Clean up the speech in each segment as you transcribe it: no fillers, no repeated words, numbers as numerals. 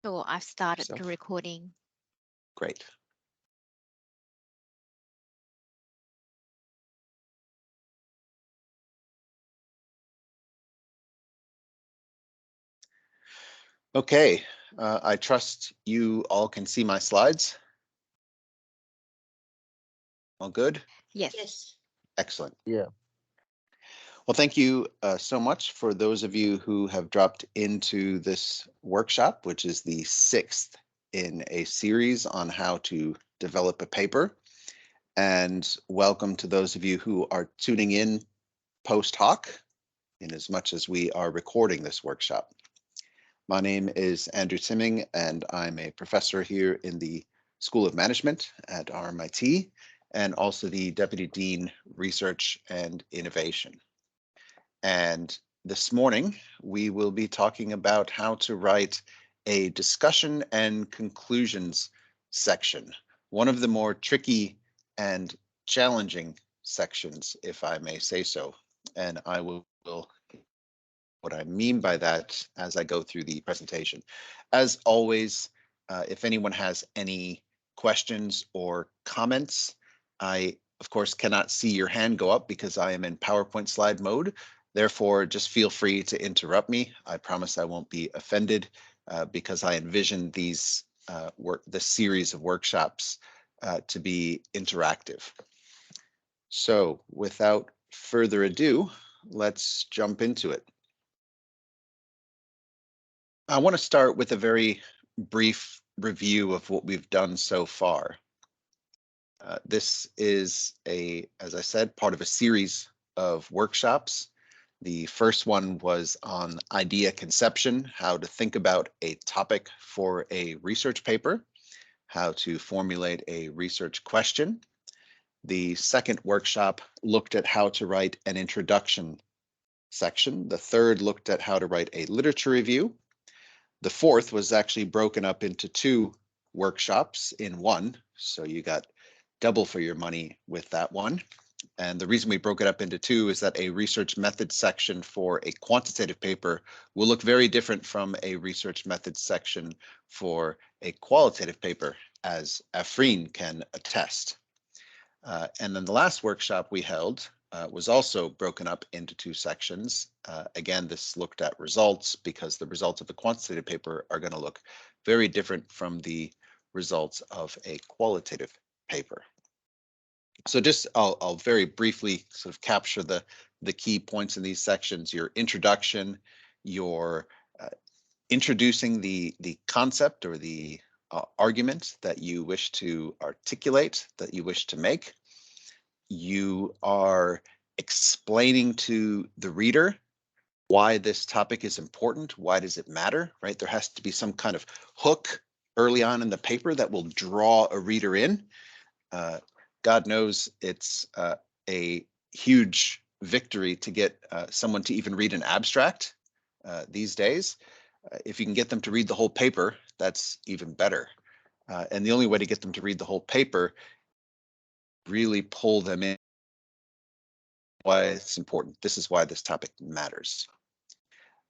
Sure, I've started So the recording. great. Okay, I trust you all can see my slides. All good? Yes. Yes. Excellent. Yeah. Well, thank you so much for those of you who have dropped into this workshop, which is the 6th in a series on how to develop a paper. And welcome to those of you who are tuning in post hoc, in as much as we are recording this workshop. My name is Andrew Simming, and I'm a professor here in the School of Management at RMIT, and also the Deputy Dean, Research and Innovation. And this morning, we will be talking about how to write a discussion and conclusions section, one of the more tricky and challenging sections, if I may say so. And I will what I mean by that as I go through the presentation. As always, if anyone has any questions or comments, I, of course, cannot see your hand go up because I am in PowerPoint slide mode. Therefore, just feel free to interrupt me. I promise I won't be offended because I envision these this series of workshops to be interactive. So without further ado, let's jump into it. I want to start with a very brief review of what we've done so far. This is as I said, part of a series of workshops. The first one was on idea conception, how to think about a topic for a research paper, how to formulate a research question. The second workshop looked at how to write an introduction section. The third looked at how to write a literature review. The fourth was actually broken up into 2 workshops in one. So you got double for your money with that one. And the reason we broke it up into 2 is that a research method section for a quantitative paper will look very different from a research method section for a qualitative paper, as Afreen can attest. And then the last workshop we held was also broken up into 2 sections. Again, this looked at results because the results of the quantitative paper are going to look very different from the results of a qualitative paper. So just I'll very briefly sort of capture the key points in these sections. Your introduction, your introducing the concept or the argument that you wish to articulate, that you wish to make. You are explaining to the reader why this topic is important. Why does it matter, right? There has to be some kind of hook early on in the paper that will draw a reader in. God knows it's a huge victory to get someone to even read an abstract these days. If you can get them to read the whole paper, that's even better. And the only way to get them to read the whole paper, really pull them in. Why it's important. This is why this topic matters.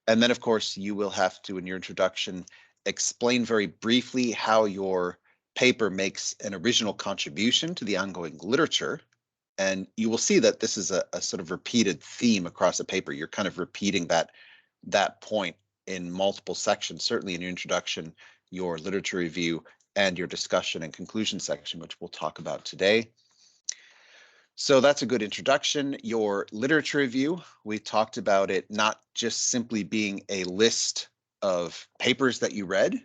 And then, of course, you will have to, in your introduction, explain very briefly how your paper makes an original contribution to the ongoing literature. And you will see that this is a sort of repeated theme across the paper. You're kind of repeating that point in multiple sections, certainly in your introduction, your literature review, and your discussion and conclusion section, which we'll talk about today. So that's a good introduction. Your literature review, we talked about it not just simply being a list of papers that you read,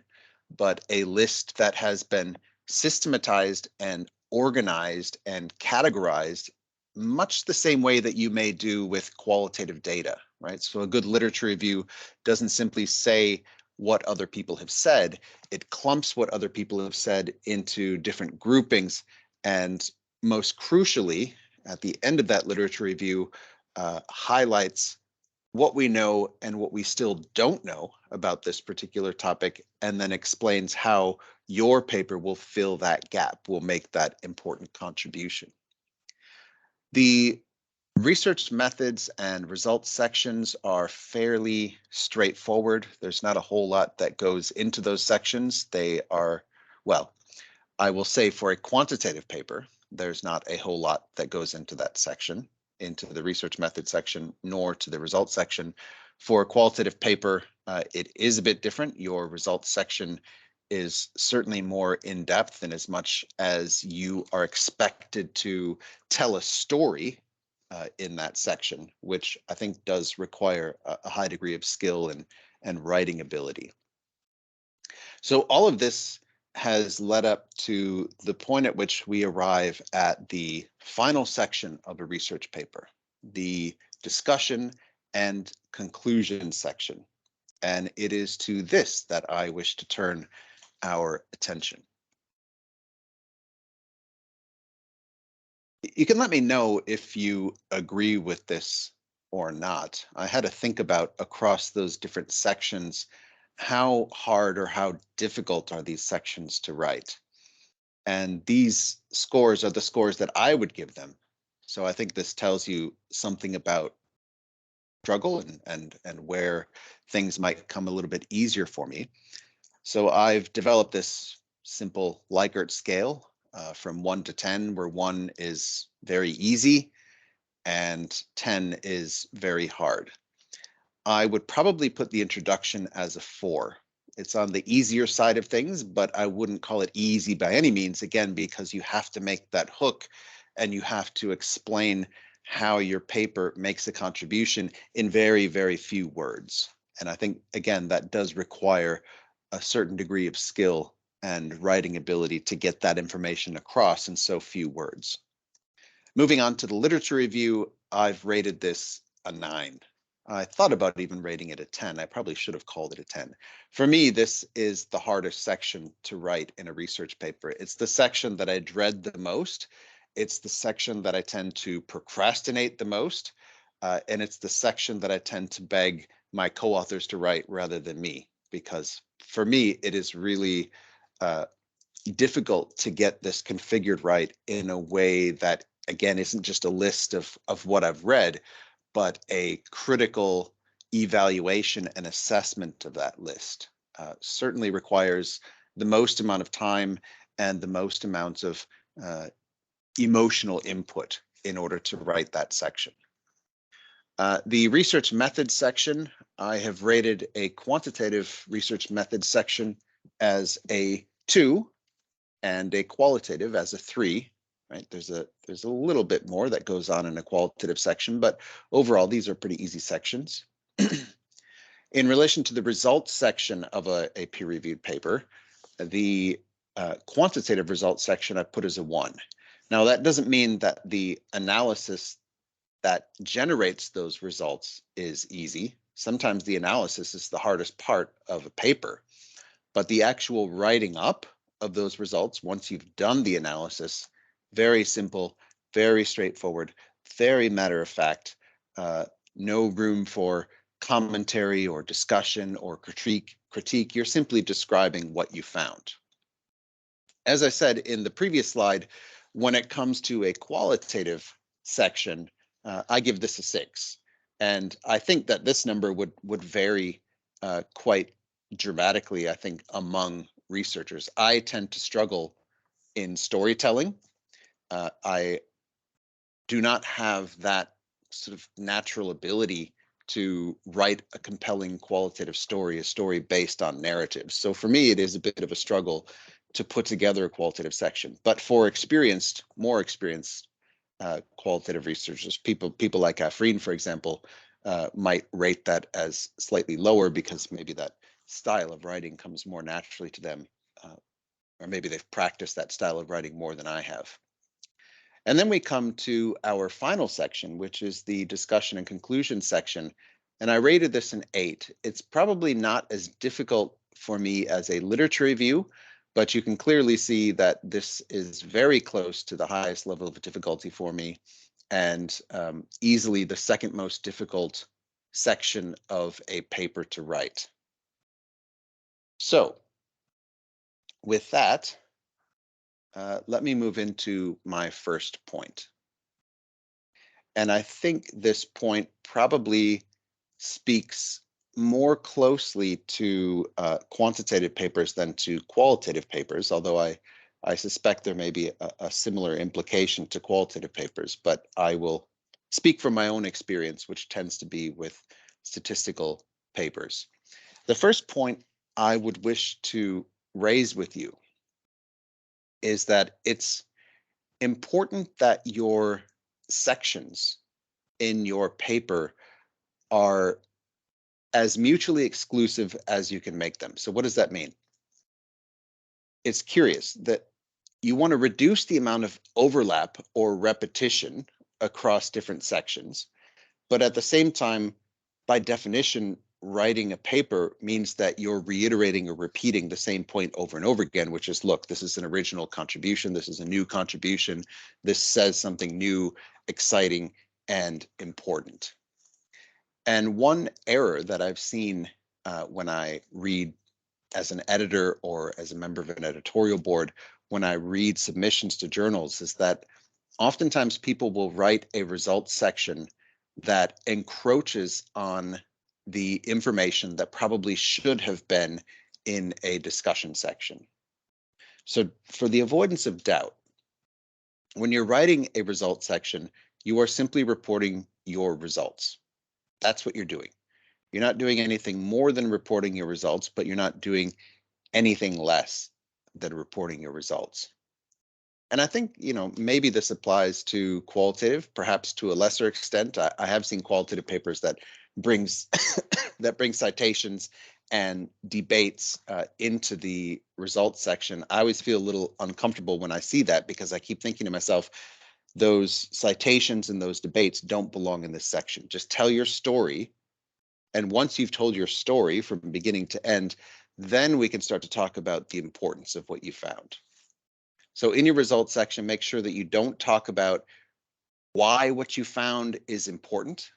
but a list that has been systematized and organized and categorized much the same way that you may do with qualitative data, right? So a good literature review doesn't simply say what other people have said, it clumps what other people have said into different groupings, and most crucially, at the end of that literature review, highlights what we know and what we still don't know about this particular topic, and then explains how your paper will fill that gap, will make that important contribution. The Research methods and results sections are fairly straightforward. There's not a whole lot that goes into those sections. They are, well, I will say for a quantitative paper, there's not a whole lot that goes into that section, into the research method section, nor to the results section. For a qualitative paper, it is a bit different. Your results section is certainly more in depth in as much as you are expected to tell a story in that section, which I think does require a high degree of skill and writing ability. So all of this has led up to the point at which we arrive at the final section of a research paper, the discussion and conclusion section. And it is to this that I wish to turn our attention. You can let me know if you agree with this or not. I had to think about across those different sections, how hard or how difficult are these sections to write? And these scores are the scores that I would give them. So I think this tells you something about struggle and where things might come a little bit easier for me. So I've developed this simple Likert scale from 1 to 10, where 1 is very easy and 10 is very hard. I would probably put the introduction as a 4. It's on the easier side of things, but I wouldn't call it easy by any means, again, because you have to make that hook and you have to explain how your paper makes a contribution in very, very few words. And I think, again, that does require a certain degree of skill and writing ability to get that information across in so few words. Moving on to the literature review, I've rated this a 9. I thought about even rating it a 10. I probably should have called it a 10. For me, this is the hardest section to write in a research paper. It's the section that I dread the most. It's the section that I tend to procrastinate the most. And it's the section that I tend to beg my co-authors to write rather than me, because for me, it is really difficult to get this configured right in a way that, again, isn't just a list of what I've read, but a critical evaluation and assessment of that list. Certainly requires the most amount of time and the most amounts of emotional input in order to write that section. The research methods section, I have rated a quantitative research methods section as a 2 and a qualitative as a 3. Right? There's a little bit more that goes on in a qualitative section, but overall these are pretty easy sections. In relation to the results section of a peer-reviewed paper, the quantitative results section I put as a 1. Now that doesn't mean that the analysis that generates those results is easy. Sometimes the analysis is the hardest part of a paper, but the actual writing up of those results, once you've done the analysis, very simple, very straightforward, very matter of fact, no room for commentary or discussion or critique. You're simply describing what you found. As I said in the previous slide, when it comes to a qualitative section, I give this a 6. And I think that this number would vary quite dramatically, I think, among researchers. I tend to struggle in storytelling. I do not have that sort of natural ability to write a compelling qualitative story, a story based on narratives. So for me, it is a bit of a struggle to put together a qualitative section. But for more experienced qualitative researchers, people like Afreen, for example, might rate that as slightly lower because maybe that style of writing comes more naturally to them, or maybe they've practiced that style of writing more than I have. And then we come to our final section, which is the discussion and conclusion section. And I rated this an 8. It's probably not as difficult for me as a literature review, but you can clearly see that this is very close to the highest level of difficulty for me, and easily the second most difficult section of a paper to write. So with that, let me move into my first point. And I think this point probably speaks more closely to quantitative papers than to qualitative papers, although I suspect there may be a similar implication to qualitative papers, but I will speak from my own experience, which tends to be with statistical papers. The first point I would wish to raise with you is that it's important that your sections in your paper are as mutually exclusive as you can make them. So what does that mean? It's curious that you want to reduce the amount of overlap or repetition across different sections, but at the same time, by definition, writing a paper means that you're reiterating or repeating the same point over and over again, which is, look, this is an original contribution, this is a new contribution, this says something new, exciting, and important. And one error that I've seen when I read as an editor or as a member of an editorial board, when I read submissions to journals, is that oftentimes people will write a results section that encroaches on the information that probably should have been in a discussion section. So for the avoidance of doubt, when you're writing a results section, you are simply reporting your results. That's what you're doing. You're not doing anything more than reporting your results, but you're not doing anything less than reporting your results. And I think, maybe this applies to qualitative, perhaps to a lesser extent. I have seen qualitative papers that brings that bring citations and debates into the results section. I always feel a little uncomfortable when I see that, because I keep thinking to myself, those citations and those debates don't belong in this section. Just tell your story. And once you've told your story from beginning to end, then we can start to talk about the importance of what you found. So in your results section, make sure that you don't talk about why what you found is important,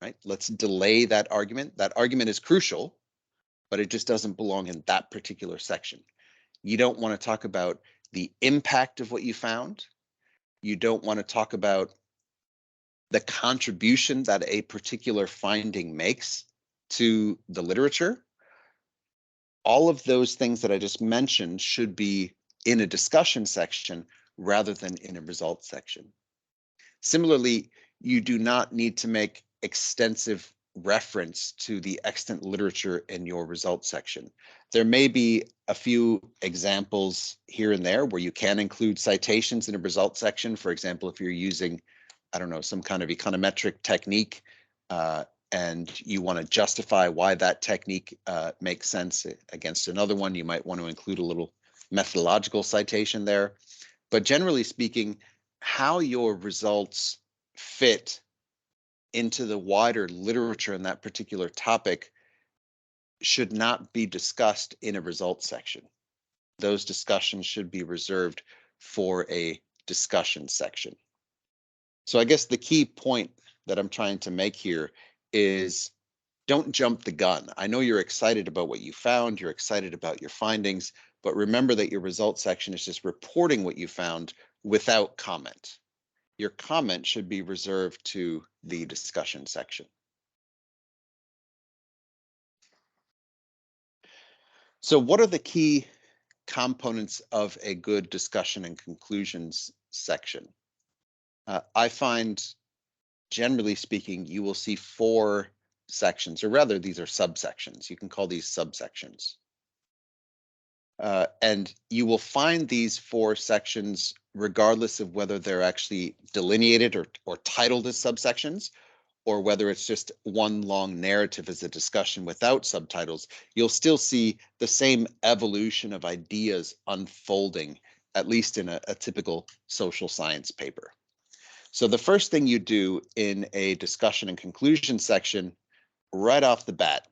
right? Let's delay that argument. That argument is crucial, but it just doesn't belong in that particular section. You don't want to talk about the impact of what you found. You don't want to talk about the contribution that a particular finding makes to the literature. All of those things that I just mentioned should be in a discussion section rather than in a results section. Similarly, you do not need to make extensive reference to the extant literature in your results section. There may be a few examples here and there where you can include citations in a results section. For example, if you're using, I don't know, some kind of econometric technique, and you want to justify why that technique makes sense against another one, you might want to include a little methodological citation there. But generally speaking, how your results fit into the wider literature in that particular topic should not be discussed in a results section. Those discussions should be reserved for a discussion section. So I guess the key point that I'm trying to make here is, don't jump the gun. I know you're excited about what you found, you're excited about your findings, but remember that your results section is just reporting what you found without comment. Your comment should be reserved to the discussion section. So what are the key components of a good discussion and conclusions section? I find, generally speaking, you will see 4 sections, or rather these are subsections. You can call these subsections. And you will find these 4 sections regardless of whether they're actually delineated or titled as subsections, or whether it's just one long narrative as a discussion without subtitles. You'll still see the same evolution of ideas unfolding, at least in a typical social science paper. So the first thing you do in a discussion and conclusion section right off the bat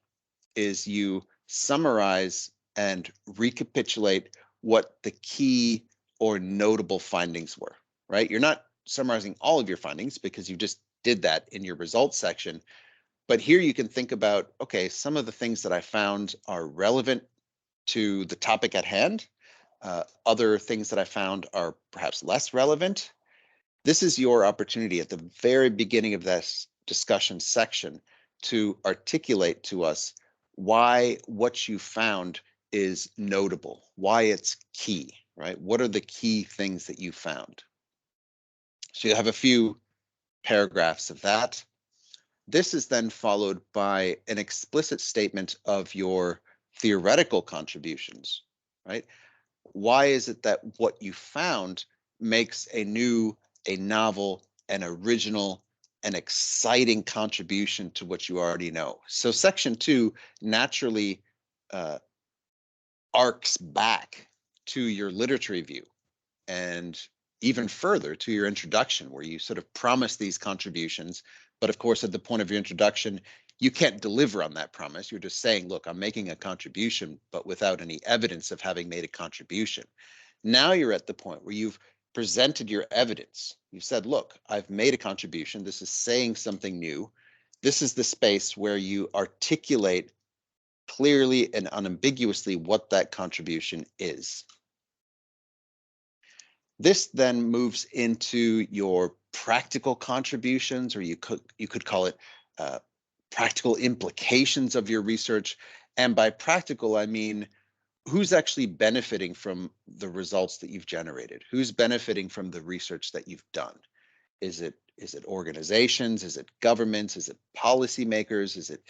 is you summarize and recapitulate what the key or notable findings were, right? You're not summarizing all of your findings because you just did that in your results section. But here you can think about, okay, some of the things that I found are relevant to the topic at hand. Other things that I found are perhaps less relevant. This is your opportunity at the very beginning of this discussion section to articulate to us why what you found is notable, why it's key, right? What are the key things that you found? So you have a few paragraphs of that. This is then followed by an explicit statement of your theoretical contributions, right? Why is it that what you found makes a new, a novel, an original, an exciting contribution to what you already know? So section 2 naturally arcs back to your literature review and even further to your introduction, where you sort of promise these contributions. But of course, at the point of your introduction, you can't deliver on that promise. You're just saying, look, I'm making a contribution, but without any evidence of having made a contribution. Now you're at the point where you've presented your evidence. You said, look, I've made a contribution. This is saying something new. This is the space where you articulate clearly and unambiguously what that contribution is. This then moves into your practical contributions, or you could call it practical implications of your research. And by practical, I mean, who's actually benefiting from the results that you've generated? Who's benefiting from the research that you've done? Is it organizations? Is it governments? Is it policymakers? Is it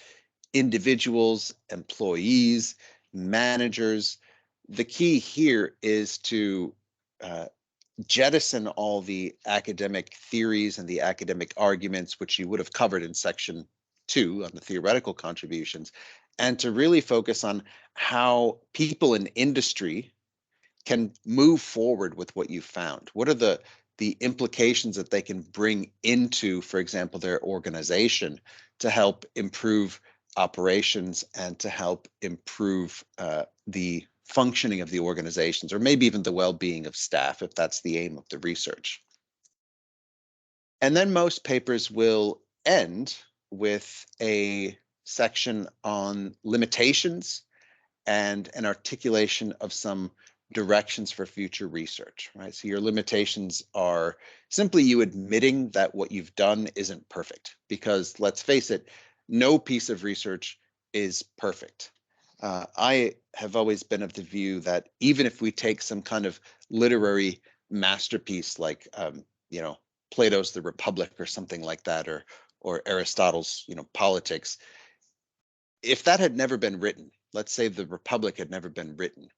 individuals, employees, managers? The key here is to jettison all the academic theories and the academic arguments, which you would have covered in section 2 on the theoretical contributions, and to really focus on how people in industry can move forward with what you found. What are the implications that they can bring into, for example, their organization to help improve operations and to help improve the functioning of the organizations, or maybe even the well-being of staff, if that's the aim of the research. And then most papers will end with a section on limitations and an articulation of some directions for future research, right? So your limitations are simply you admitting that what you've done isn't perfect, because let's face it, no piece of research is perfect. I have always been of the view that even if we take some kind of literary masterpiece like, Plato's The Republic or something like that, or Aristotle's, Politics, if that had never been written, let's say The Republic had never been written,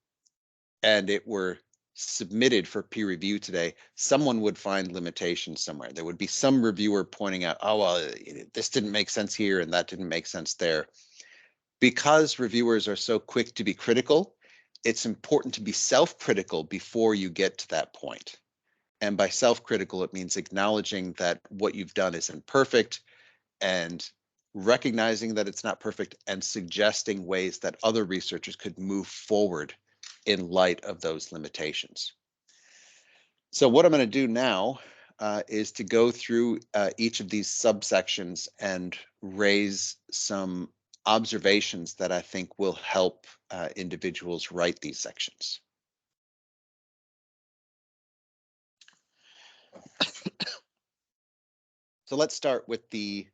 and it were submitted for peer review today, someone would find limitations somewhere. There would be some reviewer pointing out, oh, well, this didn't make sense here and that didn't make sense there. Because reviewers are so quick to be critical, it's important to be self-critical before you get to that point. And by self-critical, it means acknowledging that what you've done isn't perfect and recognizing that it's not perfect and suggesting ways that other researchers could move forward in light of those limitations. So what I'm going to do now is to go through each of these subsections and raise some observations that I think will help individuals write these sections. So let's start with the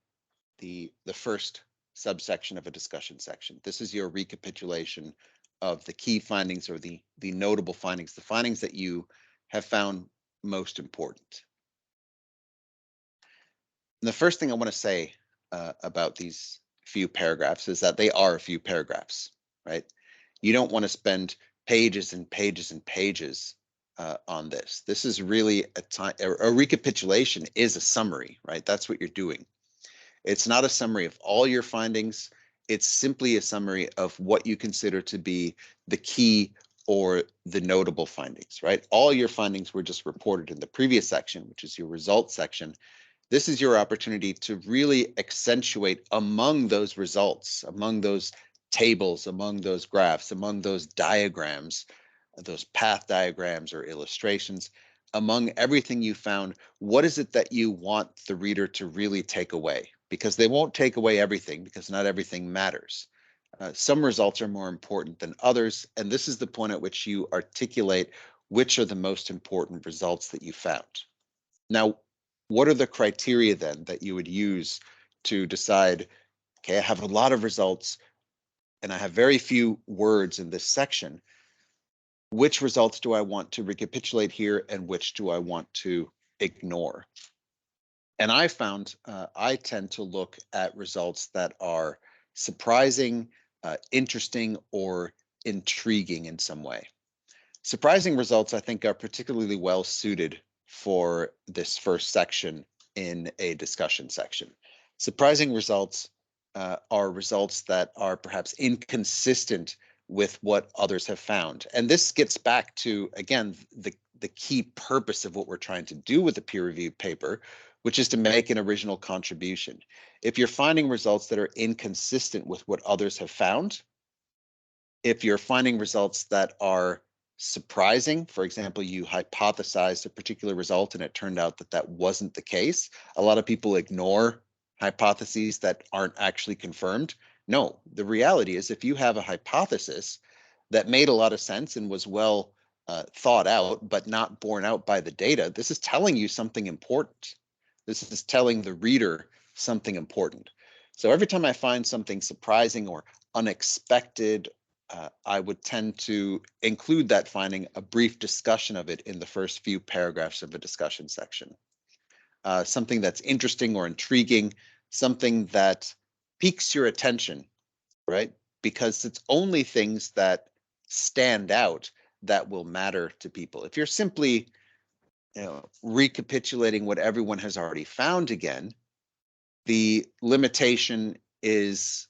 first subsection of a discussion section. This is your recapitulation of the key findings, or the notable findings, the findings that you have found most important. And the first thing I want to say about these few paragraphs is that they are a few paragraphs, right? You don't want to spend pages and pages and pages on this. This is really a recapitulation is a summary, right? That's what you're doing. It's not a summary of all your findings. It's simply a summary of what you consider to be the key or the notable findings, right? All your findings were just reported in the previous section, which is your results section. This is your opportunity to really accentuate among those results, among those tables, among those graphs, among those diagrams, those path diagrams or illustrations, among everything you found, what is it that you want the reader to really take away? Because they won't take away everything, because not everything matters. Some results are more important than others, and this is the point at which you articulate which are the most important results that you found. Now, What are the criteria then that you would use to decide, okay, I have a lot of results and I have very few words in this section. Which results do I want to recapitulate here and which do I want to ignore? And I found I tend to look at results that are surprising, interesting, or intriguing in some way. Surprising results, I think, are particularly well suited for this first section in a discussion section. Surprising results are results that are perhaps inconsistent with what others have found. And this gets back to, again, the key purpose of what we're trying to do with a peer-reviewed paper, which is to make an original contribution. If you're finding results that are inconsistent with what others have found, if you're finding results that are surprising, for example, you hypothesized a particular result and it turned out that that wasn't the case. A lot of people ignore hypotheses that aren't actually confirmed. No, the reality is if you have a hypothesis that made a lot of sense and was well thought out, but not borne out by the data, this is telling you something important. This is telling the reader something important. So every time I find something surprising or unexpected, I would tend to include that finding, a brief discussion of it in the first few paragraphs of a discussion section. Something that's interesting or intriguing, something that piques your attention, right? Because it's only things that stand out that will matter to people. If you're simply, recapitulating what everyone has already found again, the limitation is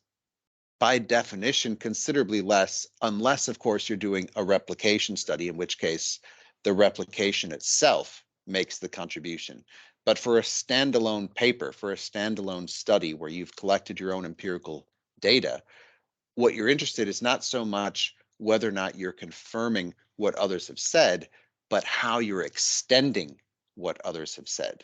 by definition considerably less, unless of course you're doing a replication study, in which case the replication itself makes the contribution. But for a standalone paper, for a standalone study where you've collected your own empirical data, what you're interested in is not so much whether or not you're confirming what others have said, but how you're extending what others have said,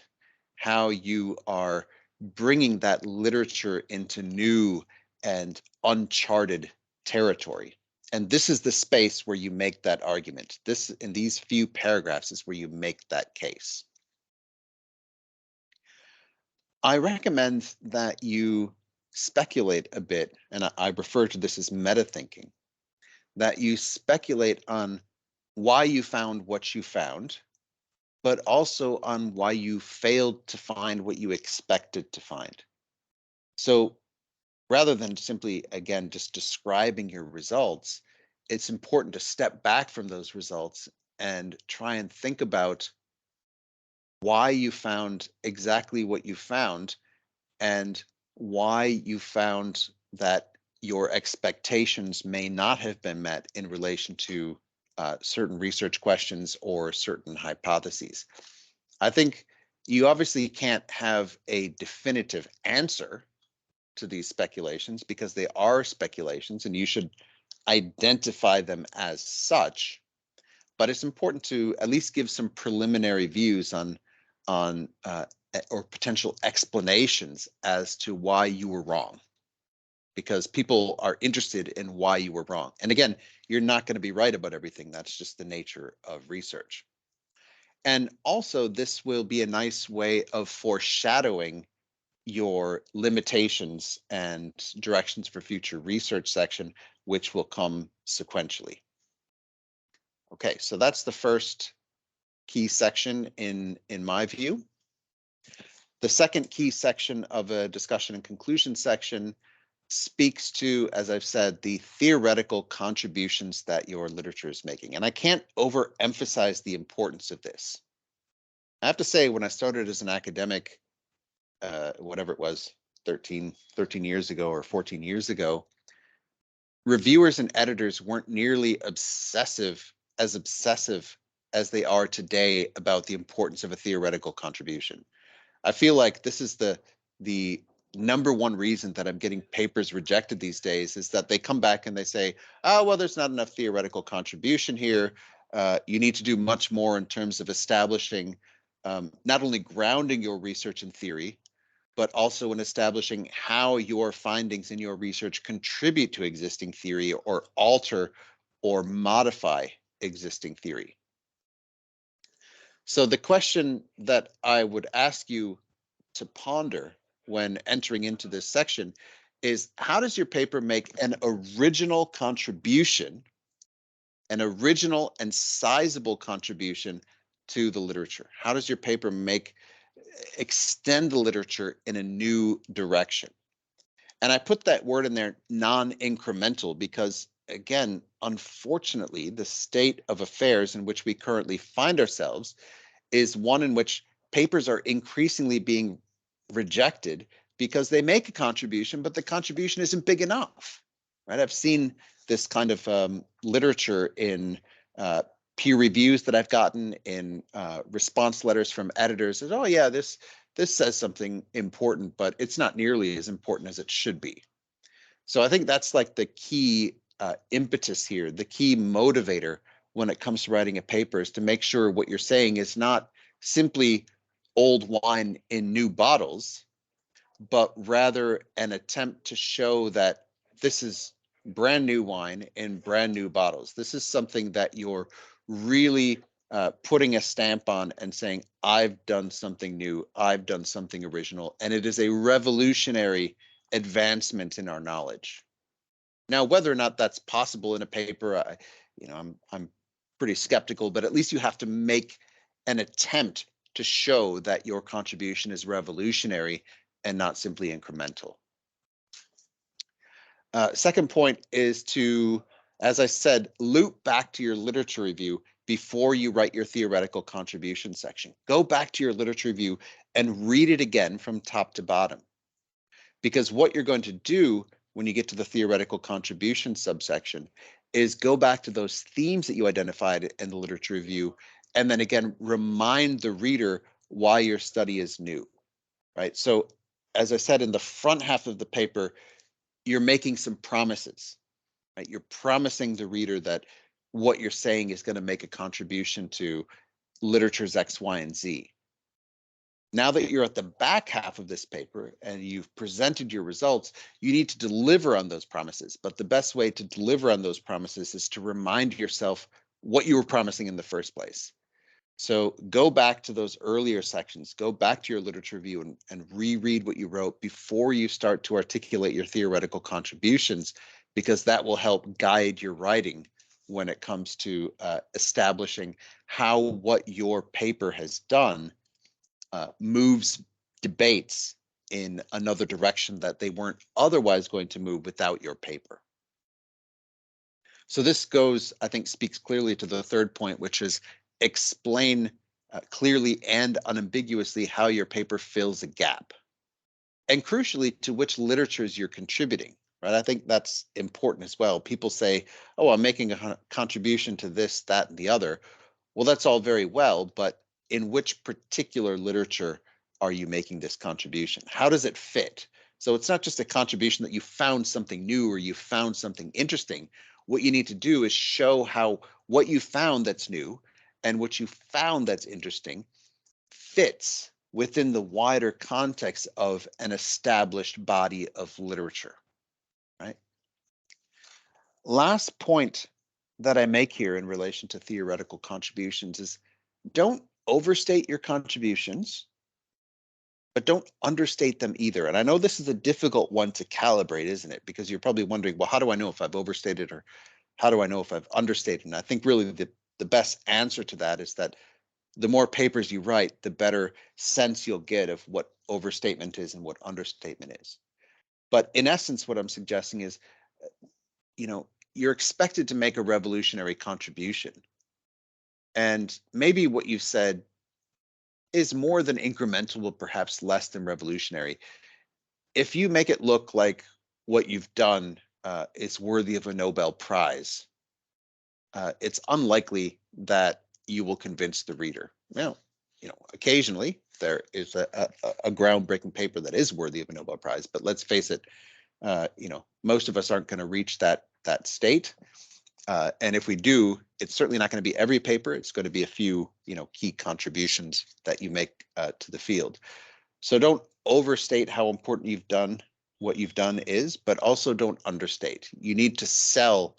how you are bringing that literature into new and uncharted territory. And this is the space where you make that argument. This, in these few paragraphs, is where you make that case. I recommend that you speculate a bit, and I refer to this as meta thinking, that you speculate on why you found what you found, but also on why you failed to find what you expected to find. So rather than simply, again, just describing your results, it's important to step back from those results and try and think about why you found exactly what you found and why you found that your expectations may not have been met in relation to certain research questions or certain hypotheses. I think you obviously can't have a definitive answer to these speculations because they are speculations and you should identify them as such. But it's important to at least give some preliminary views on or potential explanations as to why you were wrong, because people are interested in why you were wrong. And again, you're not going to be right about everything. That's just the nature of research. And also, this will be a nice way of foreshadowing your limitations and directions for future research section, which will come sequentially. Okay, so that's the first key section in my view. The second key section of a discussion and conclusion section speaks to, as I've said, the theoretical contributions that your literature is making. And I can't overemphasize the importance of this. I have to say, when I started as an academic, whatever it was, 13 years ago or 14 years ago, reviewers and editors weren't nearly obsessive as they are today about the importance of a theoretical contribution. I feel like this is the number one reason that I'm getting papers rejected these days, is that they come back and they say, oh, well, there's not enough theoretical contribution here. You need to do much more in terms of establishing, not only grounding your research in theory, but also in establishing how your findings in your research contribute to existing theory or alter or modify existing theory. So the question that I would ask you to ponder when entering into this section is, how does your paper make an original contribution, an original and sizable contribution to the literature? How does your paper extend the literature in a new direction? And I put that word in there, non-incremental, because again, unfortunately, the state of affairs in which we currently find ourselves is one in which papers are increasingly being rejected because they make a contribution, but the contribution isn't big enough, right? I've seen this kind of literature in peer reviews that I've gotten, in response letters from editors that, oh yeah, this says something important, but it's not nearly as important as it should be. So I think that's like the key impetus here, the key motivator when it comes to writing a paper, is to make sure what you're saying is not simply old wine in new bottles, but rather an attempt to show that this is brand new wine in brand new bottles. This is something that you're really putting a stamp on and saying, I've done something new, I've done something original, and it is a revolutionary advancement in our knowledge. Now, whether or not that's possible in a paper, I'm pretty skeptical, but at least you have to make an attempt to show that your contribution is revolutionary and not simply incremental. Second point is to, as I said, loop back to your literature review before you write your theoretical contribution section. Go back to your literature review and read it again from top to bottom. Because what you're going to do when you get to the theoretical contribution subsection is go back to those themes that you identified in the literature review, and then again, remind the reader why your study is new, right? So as I said, in the front half of the paper, you're making some promises, right? You're promising the reader that what you're saying is going to make a contribution to literature's X, Y, and Z. Now that you're at the back half of this paper and you've presented your results, you need to deliver on those promises. But the best way to deliver on those promises is to remind yourself what you were promising in the first place. So go back to those earlier sections, go back to your literature review and reread what you wrote before you start to articulate your theoretical contributions, because that will help guide your writing when it comes to establishing how what your paper has done moves debates in another direction that they weren't otherwise going to move without your paper. So this goes, I think, speaks clearly to the third point, which is explain clearly and unambiguously how your paper fills a gap, and crucially to which literatures you're contributing, right? I think that's important as well. People say, oh, I'm making a contribution to this, that, and the other. Well, that's all very well, but in which particular literature are you making this contribution? How does it fit? So it's not just a contribution that you found something new or you found something interesting. What you need to do is show how what you found that's new and what you found that's interesting fits within the wider context of an established body of literature, right? Last point that I make here in relation to theoretical contributions is, don't overstate your contributions, but don't understate them either. And I know this is a difficult one to calibrate, isn't it? Because you're probably wondering, well, how do I know if I've overstated, or how do I know if I've understated? And I think really the best answer to that is that the more papers you write, the better sense you'll get of what overstatement is and what understatement is. But in essence, what I'm suggesting is, you're expected to make a revolutionary contribution. And maybe what you've said is more than incremental, but perhaps less than revolutionary. If you make it look like what you've done is worthy of a Nobel Prize, it's unlikely that you will convince the reader. Well, occasionally there is a groundbreaking paper that is worthy of a Nobel Prize, but let's face it, most of us aren't going to reach that state. And if we do, it's certainly not going to be every paper. It's going to be a few, key contributions that you make to the field. So don't overstate how important what you've done is, but also don't understate. You need to sell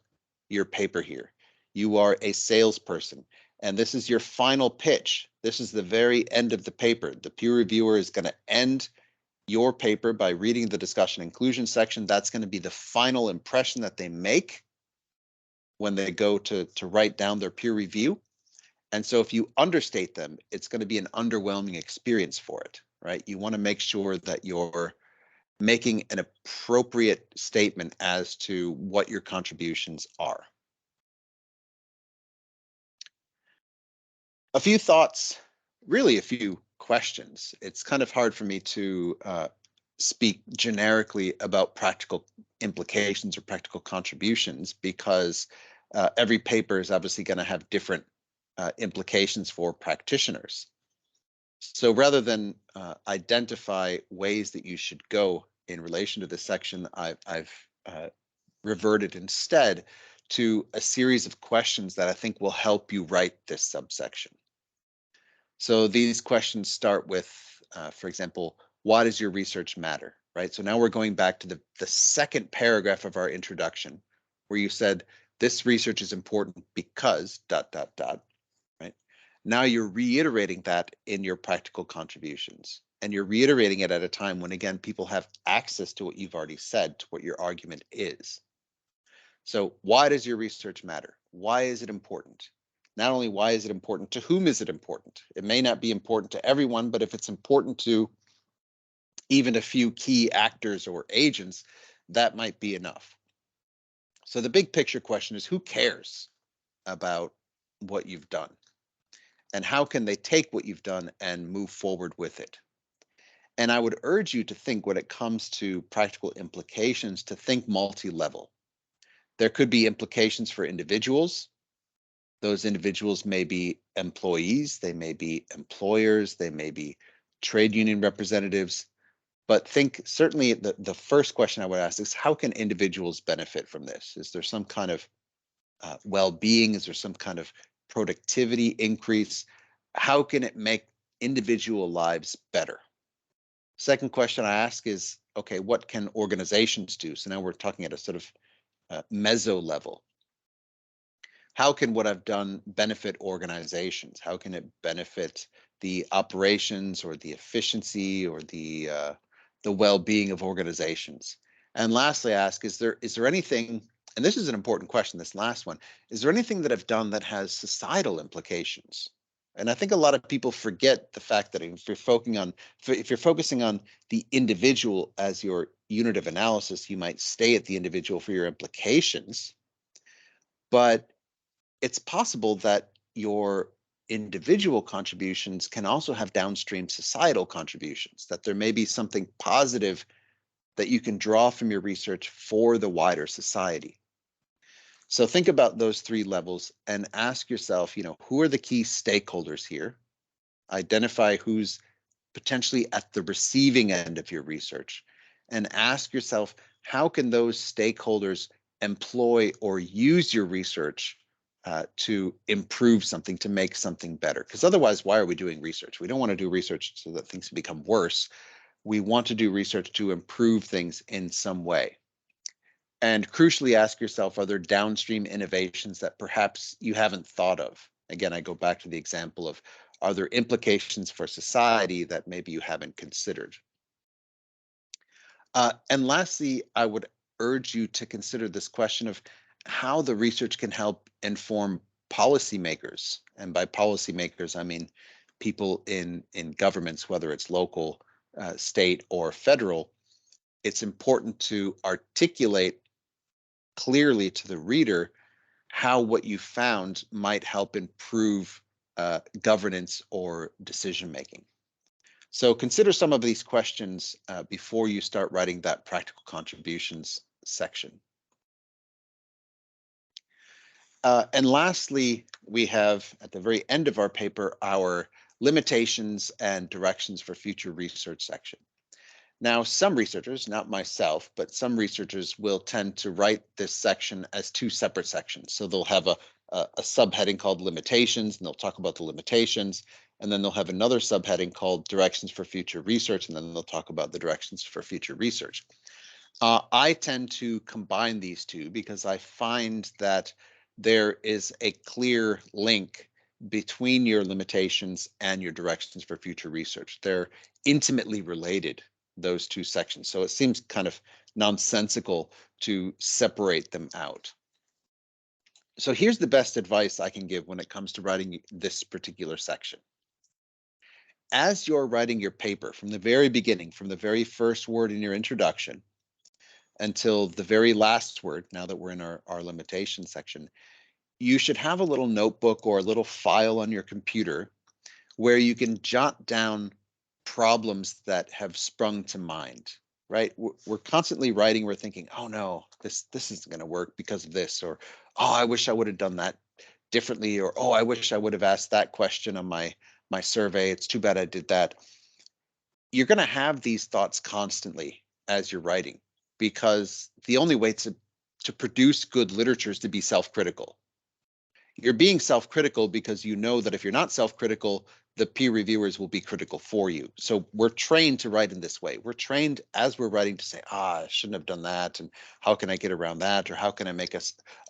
your paper here. You are a salesperson, and this is your final pitch. This is the very end of the paper. The peer reviewer is going to end your paper by reading the discussion inclusion section. That's going to be the final impression that they make when they go to write down their peer review. And so if you understate them, it's going to be an underwhelming experience for it, right? You want to make sure that you're making an appropriate statement as to what your contributions are. A few thoughts, really a few questions. It's kind of hard for me to speak generically about practical implications or practical contributions because every paper is obviously going to have different implications for practitioners. So rather than identify ways that you should go in relation to this section, I've reverted instead to a series of questions that I think will help you write this subsection. So these questions start with, for example, why does your research matter, right? So now we're going back to the second paragraph of our introduction, where you said, this research is important because ... right? Now you're reiterating that in your practical contributions, and you're reiterating it at a time when, again, people have access to what you've already said, to what your argument is. So why does your research matter? Why is it important? Not only why is it important, to whom is it important? It may not be important to everyone, but if it's important to even a few key actors or agents, that might be enough. So the big picture question is, who cares about what you've done? And how can they take what you've done and move forward with it? And I would urge you to think, when it comes to practical implications, to think multi-level. There could be implications for individuals. Those individuals may be employees, they may be employers, they may be trade union representatives. But think, certainly the first question I would ask is, how can individuals benefit from this? Is there some kind of well-being? Is there some kind of productivity increase? How can it make individual lives better? Second question I ask is, okay, what can organizations do? So now we're talking at a sort of meso level. How can what I've done benefit organizations? How can it benefit the operations or the efficiency or the well-being of organizations? And lastly, I ask, is there anything, and this is an important question, this last one, is there anything that I've done that has societal implications? And I think a lot of people forget the fact that if you're focusing on the individual as your unit of analysis, you might stay at the individual for your implications. But it's possible that your individual contributions can also have downstream societal contributions, that there may be something positive that you can draw from your research for the wider society. So think about those three levels and ask yourself, who are the key stakeholders here? Identify who's potentially at the receiving end of your research, and ask yourself, how can those stakeholders employ or use your research to improve something, to make something better? Because otherwise, why are we doing research? We don't want to do research so that things become worse. We want to do research to improve things in some way. And crucially, ask yourself, are there downstream innovations that perhaps you haven't thought of? Again, I go back to the example of, are there implications for society that maybe you haven't considered? And lastly, I would urge you to consider this question of how the research can help inform policymakers. And by policymakers, I mean people in governments, whether it's local, state, or federal. It's important to articulate clearly to the reader how what you found might help improve governance or decision making. So consider some of these questions before you start writing that practical contributions section. And lastly, we have at the very end of our paper, our limitations and directions for future research section. Now, some researchers, not myself, but some researchers will tend to write this section as two separate sections. So they'll have a subheading called limitations, and they'll talk about the limitations. And then they'll have another subheading called directions for future research, and then they'll talk about the directions for future research. I tend to combine these two because I find that there is a clear link between your limitations and your directions for future research. They're intimately related, those two sections. So it seems kind of nonsensical to separate them out. So here's the best advice I can give when it comes to writing this particular section. As you're writing your paper from the very beginning, from the very first word in your introduction until the very last word, now that we're in our limitation section, you should have a little notebook or a little file on your computer where you can jot down problems that have sprung to mind, right? We're constantly writing, we're thinking, oh no, this isn't going to work because of this, or oh, I wish I would have done that differently, or oh, I wish I would have asked that question on my survey. It's too bad I did that. You're going to have these thoughts constantly as you're writing, because the only way to produce good literature is to be self-critical. You're being self-critical because you know that if you're not self-critical, the peer reviewers will be critical for you. So we're trained to write in this way. We're trained as we're writing to say, I shouldn't have done that, and how can I get around that, or how can I make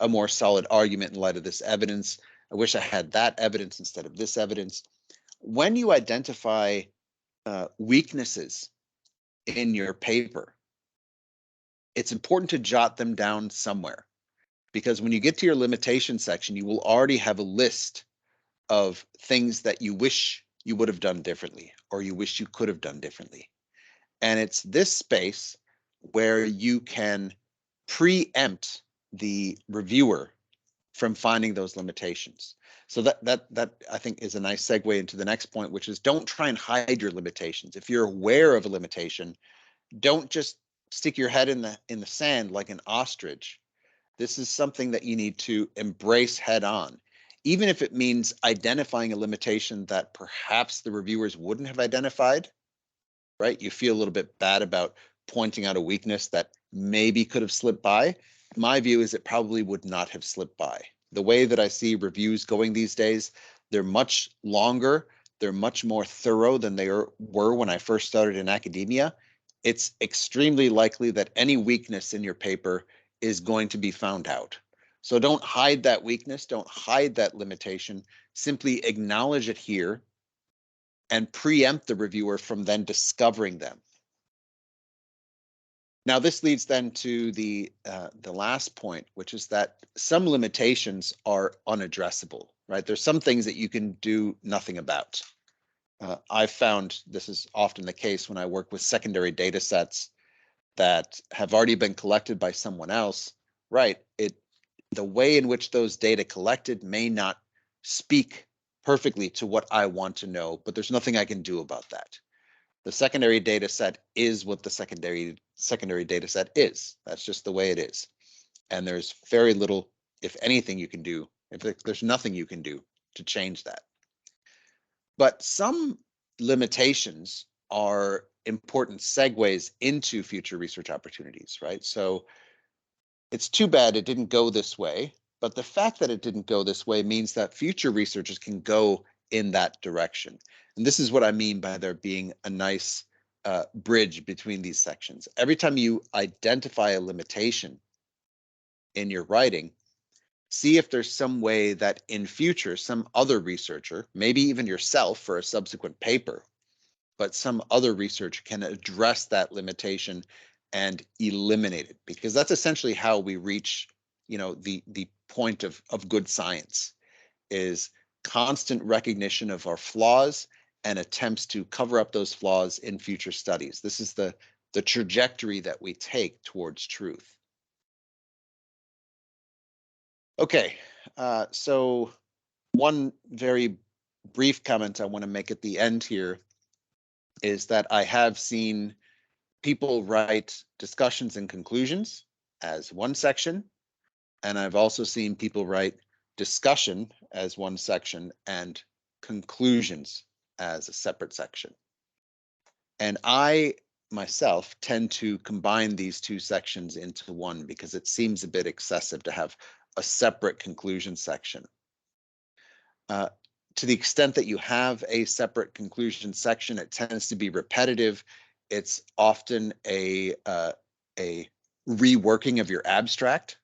a more solid argument in light of this evidence? I wish I had that evidence instead of this evidence. When you identify weaknesses in your paper, it's important to jot them down somewhere, because when you get to your limitation section, you will already have a list of things that you wish you would have done differently, or you wish you could have done differently. And it's this space where you can preempt the reviewer from finding those limitations. So that I think is a nice segue into the next point, which is don't try and hide your limitations. If you're aware of a limitation, don't just stick your head in the sand like an ostrich. This is something that you need to embrace head on, even if it means identifying a limitation that perhaps the reviewers wouldn't have identified, right? You feel a little bit bad about pointing out a weakness that maybe could have slipped by. My view is it probably would not have slipped by. The way that I see reviews going these days, they're much longer, they're much more thorough than they were when I first started in academia. It's extremely likely that any weakness in your paper is going to be found out. So don't hide that weakness, don't hide that limitation, simply acknowledge it here and preempt the reviewer from then discovering them. Now, this leads then to the last point, which is that some limitations are unaddressable, right? There's some things that you can do nothing about. I've found this is often the case when I work with secondary data sets that have already been collected by someone else, right? The way in which those data collected may not speak perfectly to what I want to know, but there's nothing I can do about that. The secondary data set is what the secondary data set is. That's just the way it is. And there's very little, if anything, you can do. There's nothing you can do to change that. But some limitations are important segues into future research opportunities, right? So it's too bad it didn't go this way, but the fact that it didn't go this way means that future researchers can go in that direction. And this is what I mean by there being a nice bridge between these sections. Every time you identify a limitation in your writing, see if there's some way that in future, some other researcher, maybe even yourself for a subsequent paper, but some other researcher can address that limitation and eliminate it, because that's essentially how we reach, the point of good science, is constant recognition of our flaws and attempts to cover up those flaws in future studies. This is the trajectory that we take towards truth. Okay, so one very brief comment I want to make at the end here is that I have seen people write discussions and conclusions as one section, and I've also seen people write discussion as one section and conclusions as a separate section. And I myself tend to combine these two sections into one because it seems a bit excessive to have a separate conclusion section. To the extent that you have a separate conclusion section, it tends to be repetitive. It's often a reworking of your abstract,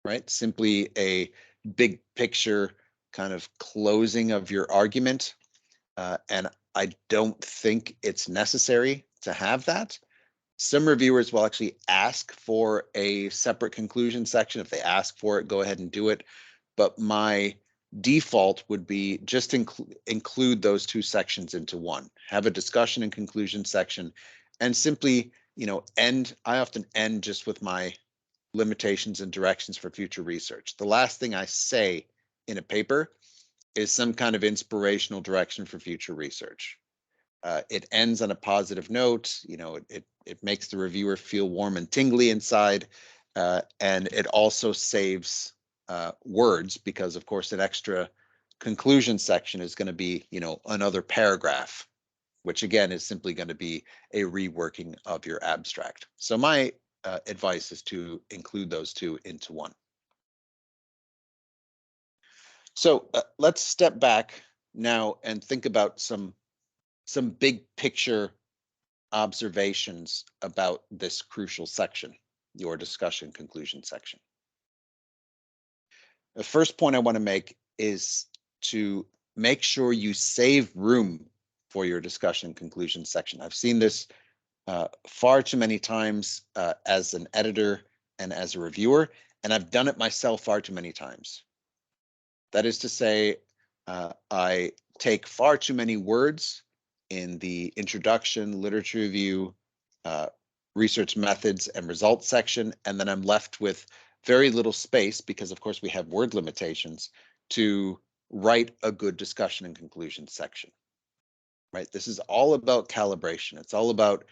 right? Simply a big picture kind of closing of your argument. And I don't think it's necessary to have that. Some reviewers will actually ask for a separate conclusion section. If they ask for it, go ahead and do it. But my default would be just include those two sections into one. Have a discussion and conclusion section, and simply, I often end just with my limitations and directions for future research. The last thing I say in a paper is some kind of inspirational direction for future research. It ends on a positive note. It makes the reviewer feel warm and tingly inside, and it also saves words, because of course an extra conclusion section is going to be, another paragraph, which again is simply going to be a reworking of your abstract. So my advice is to include those two into one. So let's step back now and think about some big picture observations about this crucial section, your discussion conclusion section. The first point I want to make is to make sure you save room for your discussion conclusion section. I've seen this far too many times as an editor and as a reviewer, and I've done it myself far too many times. That is to say, I take far too many words in the introduction, literature review, research methods and results section, and then I'm left with very little space, because of course we have word limitations, to write a good discussion and conclusion section. Right? This is all about calibration. It's all about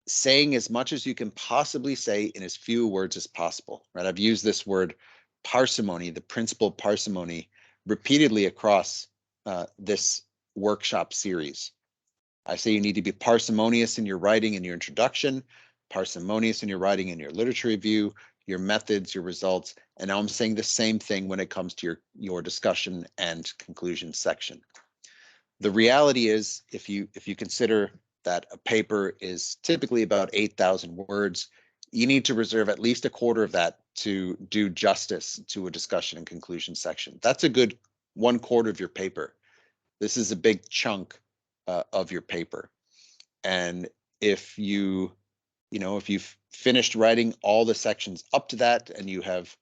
saying as much as you can possibly say in as few words as possible. Right? I've used this word parsimony, the principle of parsimony, repeatedly across this workshop series. I say you need to be parsimonious in your writing and your introduction, parsimonious in your writing and your literature review, your methods, your results, and now I'm saying the same thing when it comes to your discussion and conclusion section. The reality is, if you consider that a paper is typically about 8,000 words, you need to reserve at least a quarter of that to do justice to a discussion and conclusion section. That's a good 1/4 of your paper. This is a big chunk of your paper. And if you've finished writing all the sections up to that and you have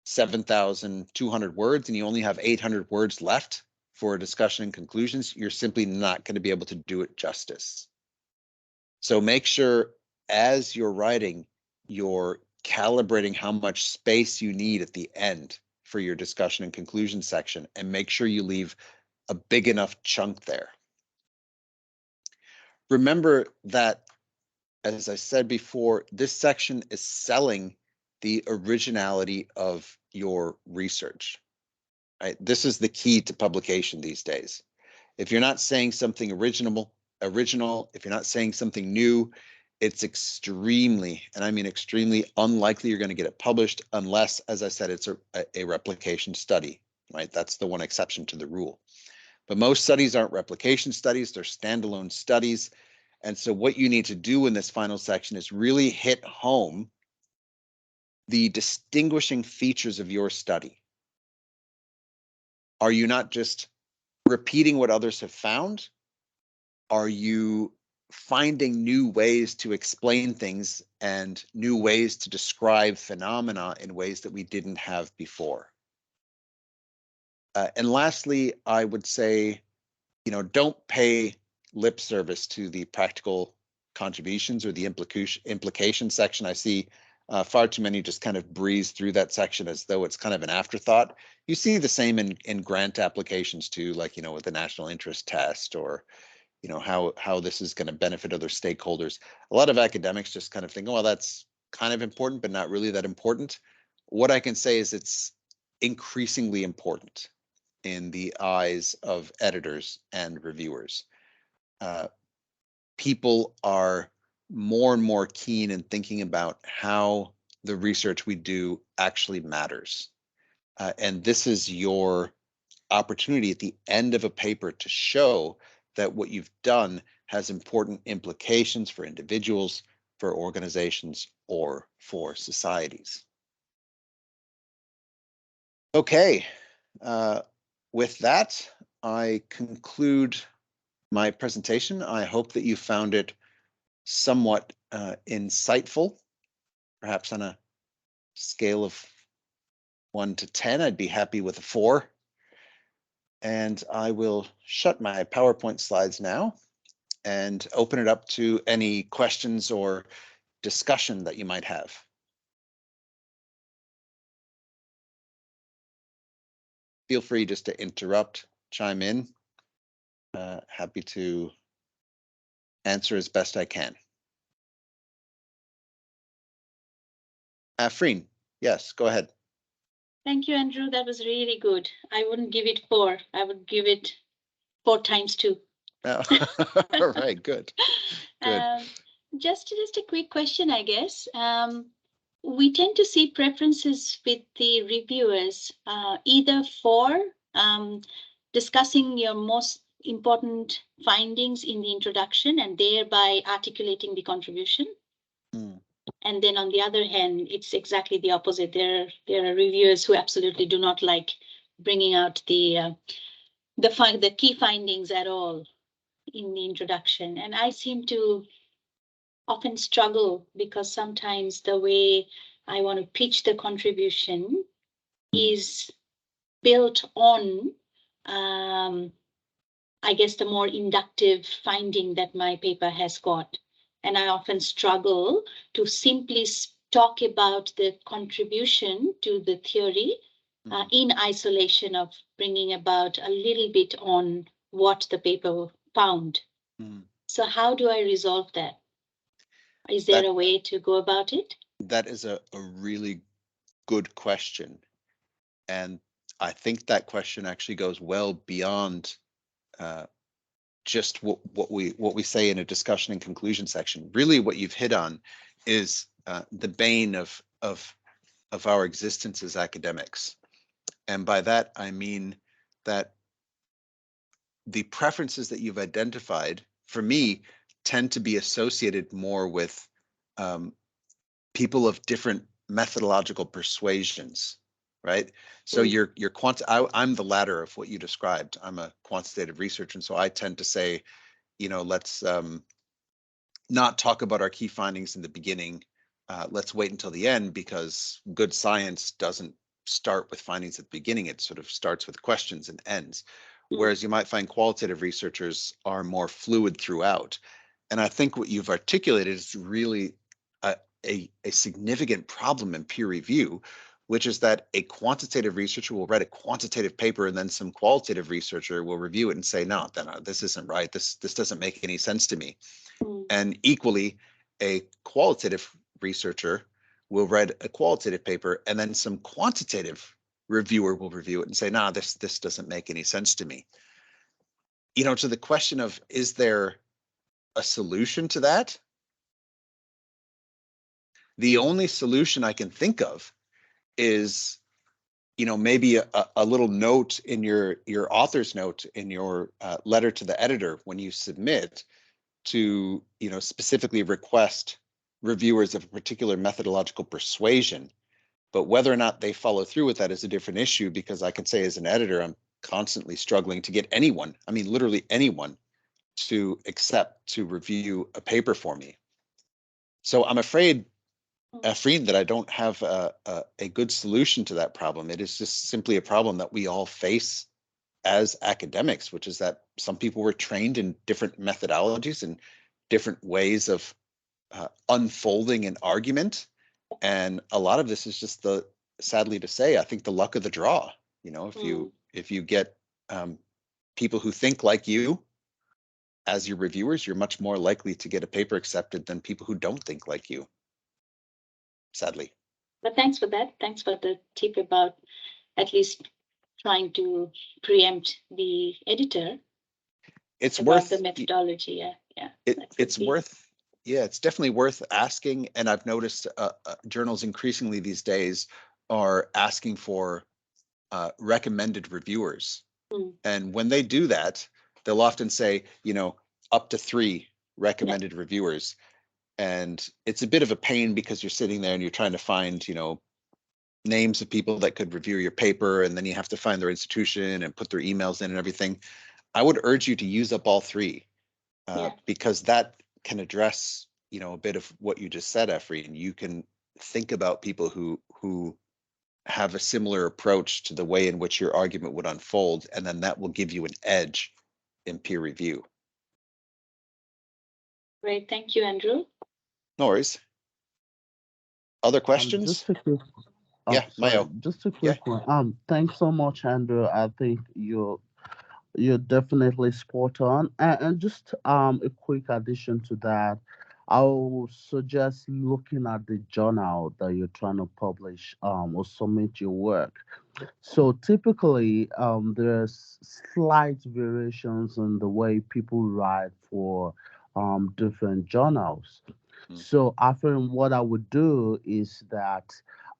7,200 words and you only have 800 words left for a discussion and conclusions, you're simply not going to be able to do it justice. So make sure as you're writing, you're calibrating how much space you need at the end for your discussion and conclusion section, and make sure you leave a big enough chunk there. Remember that, as I said before, this section is selling the originality of your research. Right? This is the key to publication these days. If you're not saying something original, if you're not saying something new, it's extremely, and I mean extremely, unlikely you're going to get it published unless, as I said, it's a replication study. Right? That's the one exception to the rule. But most studies aren't replication studies, they're standalone studies. And so what you need to do in this final section is really hit home the distinguishing features of your study. Are you not just repeating what others have found? Are you finding new ways to explain things and new ways to describe phenomena in ways that we didn't have before? And lastly, I would say, don't pay lip service to the practical contributions or the implication section. I see far too many just kind of breeze through that section as though it's kind of an afterthought. You see the same in grant applications too, like, with the national interest test, or, how this is going to benefit other stakeholders. A lot of academics just kind of think, oh, well, that's kind of important, but not really that important. What I can say is it's increasingly important in the eyes of editors and reviewers. People are more and more keen in thinking about how the research we do actually matters. And this is your opportunity at the end of a paper to show that what you've done has important implications for individuals, for organizations, or for societies. Okay. with that, I conclude my presentation. I hope that you found it somewhat insightful, perhaps on a scale of 1 to 10, I'd be happy with a 4. And I will shut my PowerPoint slides now and open it up to any questions or discussion that you might have. Feel free just to interrupt, chime in. Happy to answer as best I can. Afreen, yes, go ahead. Thank you, Andrew. That was really good. I wouldn't give it 4. I would give it 4 times 2. Oh, all right, good. Good. Just a quick question, I guess. We tend to see preferences with the reviewers, either for discussing your most important findings in the introduction and thereby articulating the contribution. And then on the other hand, it's exactly the opposite. There are reviewers who absolutely do not like bringing out the key findings at all in the introduction. And I seem to often struggle because sometimes the way I want to pitch the contribution is built on, I guess, the more inductive finding that my paper has got. And I often struggle to simply talk about the contribution to the theory in isolation of bringing about a little bit on what the paper found. So how do I resolve that? Is there a way to go about it? That is a really good question. And I think that question actually goes well beyond just what we say in a discussion and conclusion section. Really, what you've hit on is the bane of our existence as academics. And by that, I mean that the preferences that you've identified, for me, tend to be associated more with people of different methodological persuasions, right? So I'm the latter of what you described. I'm a quantitative researcher, and so I tend to say, let's not talk about our key findings in the beginning. Let's wait until the end, because good science doesn't start with findings at the beginning. It sort of starts with questions and ends. Whereas you might find qualitative researchers are more fluid throughout. And I think what you've articulated is really a significant problem in peer review, which is that a quantitative researcher will write a quantitative paper and then some qualitative researcher will review it and say, no, this isn't right. This doesn't make any sense to me. And equally, a qualitative researcher will write a qualitative paper and then some quantitative reviewer will review it and say, nah, this doesn't make any sense to me. To the question of, is there a solution to that? The only solution I can think of is, maybe a little note in your author's note in your letter to the editor when you submit to, specifically request reviewers of a particular methodological persuasion. But whether or not they follow through with that is a different issue, because I can say as an editor, I'm constantly struggling to get anyone, I mean, literally anyone, to accept to review a paper for me. So I'm afraid, Afreen, that I don't have a good solution to that problem. It is just simply a problem that we all face as academics, which is that some people were trained in different methodologies and different ways of unfolding an argument. And a lot of this is just sadly to say, I think the luck of the draw. If you get people who think like you as your reviewers, you're much more likely to get a paper accepted than people who don't think like you, sadly. But thanks for that. Thanks for the tip about at least trying to preempt the editor. It's about worth the methodology. It's definitely worth asking. And I've noticed journals increasingly these days are asking for recommended reviewers. And when they do that, they'll often say, up to 3 recommended reviewers. And it's a bit of a pain because you're sitting there and you're trying to find, names of people that could review your paper, and then you have to find their institution and put their emails in and everything. I would urge you to use up all three, because that can address, a bit of what you just said, Efreen, and you can think about people who have a similar approach to the way in which your argument would unfold, and then that will give you an edge in peer review. Great, thank you, Andrew. No worries. Other questions? Just a quick, Yeah, Mayo. just a quick one. Thanks so much, Andrew. I think you're definitely spot on. And just a quick addition to that, I would suggest looking at the journal that you're trying to publish or submit your work. So typically, there's slight variations in the way people write for different journals. So often what I would do is that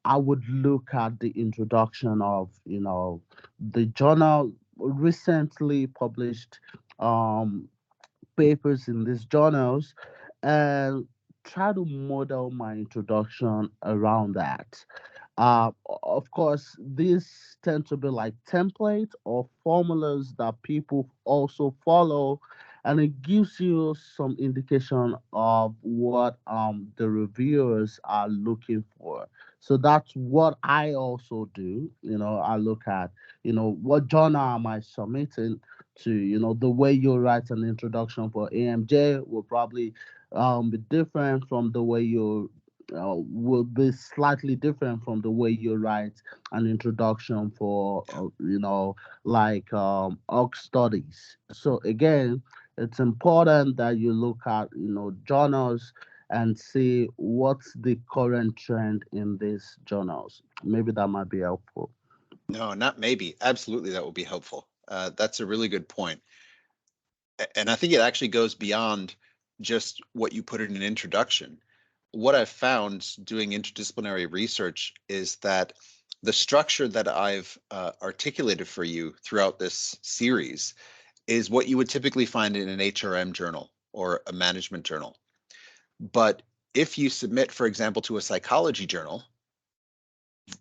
I would look at the introduction of, the journal recently published um, papers in these journals and try to model my introduction around that. Of course, these tend to be like templates or formulas that people also follow, and it gives you some indication of what the reviewers are looking for. So that's what I also do. I look at what journal am I submitting to. The way you write an introduction for AMJ will probably be different from the way you will be slightly different from the way you write an introduction for like org studies. So again, it's important that you look at journals and see what's the current trend in these journals. Maybe that might be helpful. No, not maybe. Absolutely, that will be helpful. That's a really good point. And I think it actually goes beyond just what you put in an introduction. What I've found doing interdisciplinary research is that the structure that I've articulated for you throughout this series is what you would typically find in an HRM journal or a management journal. But if you submit, for example, to a psychology journal,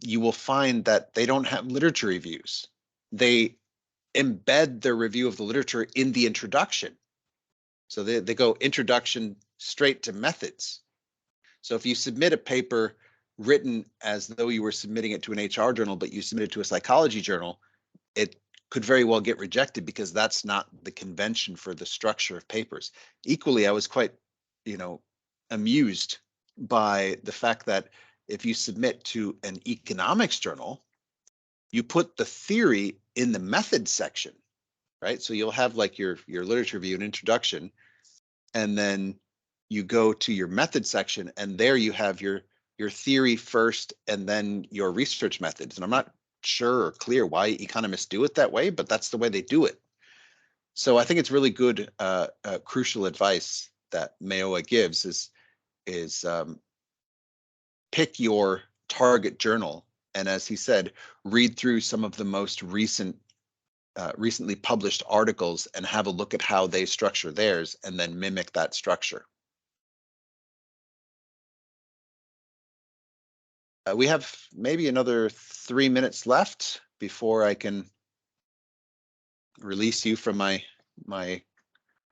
you will find that they don't have literature reviews. They embed their review of the literature in the introduction. So they go introduction straight to methods. So if you submit a paper written as though you were submitting it to an HR journal, but you submit it to a psychology journal, it could very well get rejected because that's not the convention for the structure of papers. Equally, I was quite, amused by the fact that if you submit to an economics journal, you put the theory in the method section, right? So you'll have like your literature review and introduction, and then you go to your method section, and there you have your theory first and then your research methods. And I'm not sure or clear why economists do it that way, but that's the way they do it. So I think it's really good, crucial advice that Mayoa gives is pick your target journal, and as he said, read through some of the most recently published articles and have a look at how they structure theirs, and then mimic that structure. We have maybe another 3 minutes left before I can release you from my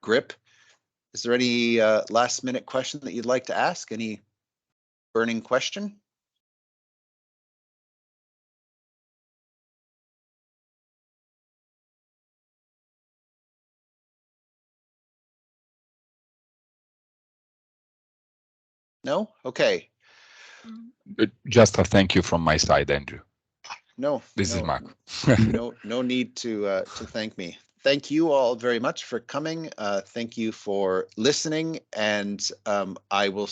grip. Is there any last minute question that you'd like to ask? Any burning question? No? Okay. Just a thank you from my side, Andrew. No, This is no, Marco. no need to thank me. Thank you all very much for coming. Thank you for listening, and I will